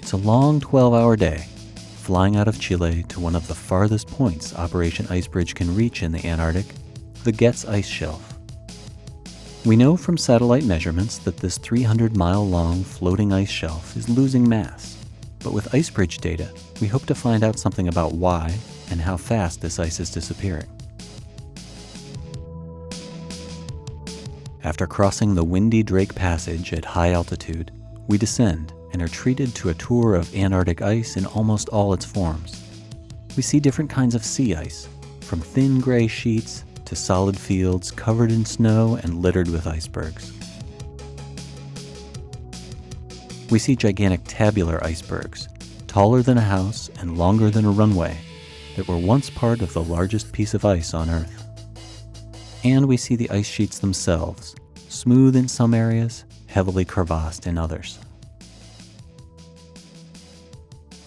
It's a long 12-hour day, flying out of Chile to one of the farthest points Operation IceBridge can reach in the Antarctic, the Getz Ice Shelf. We know from satellite measurements that this 300-mile-long floating ice shelf is losing mass, but with IceBridge data, we hope to find out something about why and how fast this ice is disappearing. After crossing the windy Drake Passage at high altitude, we descend and are treated to a tour of Antarctic ice in almost all its forms. We see different kinds of sea ice, from thin gray sheets to solid fields covered in snow and littered with icebergs. We see gigantic tabular icebergs, taller than a house and longer than a runway, that were once part of the largest piece of ice on Earth. And we see the ice sheets themselves, smooth in some areas, heavily crevassed in others.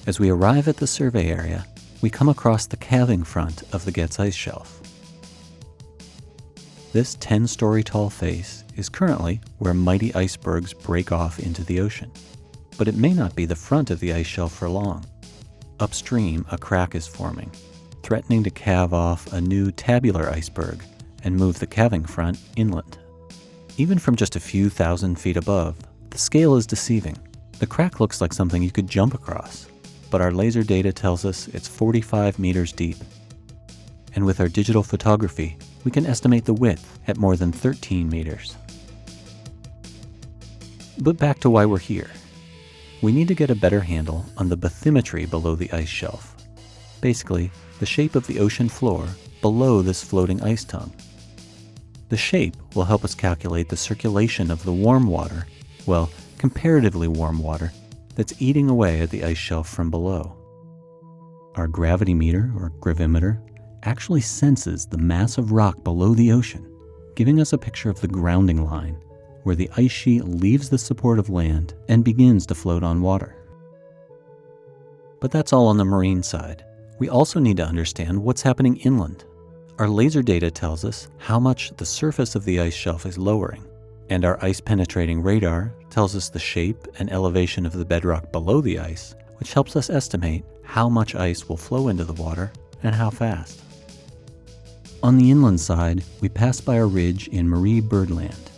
As we arrive at the survey area, we come across the calving front of the Getz Ice Shelf. This 10-story tall face is currently where mighty icebergs break off into the ocean, but it may not be the front of the ice shelf for long. Upstream, a crack is forming, threatening to calve off a new tabular iceberg and move the calving front inland. Even from just a few thousand feet above, the scale is deceiving. The crack looks like something you could jump across, but our laser data tells us it's 45 meters deep. And with our digital photography, we can estimate the width at more than 13 meters. But back to why we're here. We need to get a better handle on the bathymetry below the ice shelf. Basically, the shape of the ocean floor below this floating ice tongue. The shape will help us calculate the circulation of the warm water, well, comparatively warm water, that's eating away at the ice shelf from below. Our gravity meter, or gravimeter, actually senses the mass of rock below the ocean, giving us a picture of the grounding line, where the ice sheet leaves the support of land and begins to float on water. But that's all on the marine side. We also need to understand what's happening inland. Our laser data tells us how much the surface of the ice shelf is lowering, and our ice-penetrating radar tells us the shape and elevation of the bedrock below the ice, which helps us estimate how much ice will flow into the water and how fast. On the inland side, we pass by a ridge in Marie Birdland.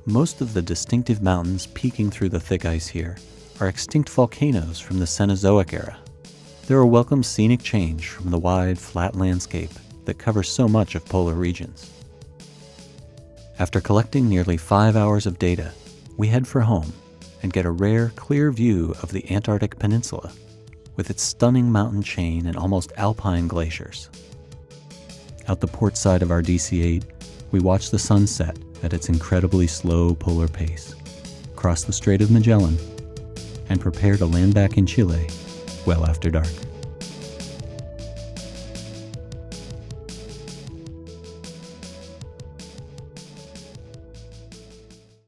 Most of the distinctive mountains peeking through the thick ice here are extinct volcanoes from the Cenozoic era. They're a welcome scenic change from the wide, flat landscape that covers so much of polar regions. After collecting nearly 5 hours of data, we head for home and get a rare, clear view of the Antarctic Peninsula with its stunning mountain chain and almost alpine glaciers. Out the port side of our DC-8, we watch the sun set at its incredibly slow polar pace, cross the Strait of Magellan, and prepare to land back in Chile well after dark.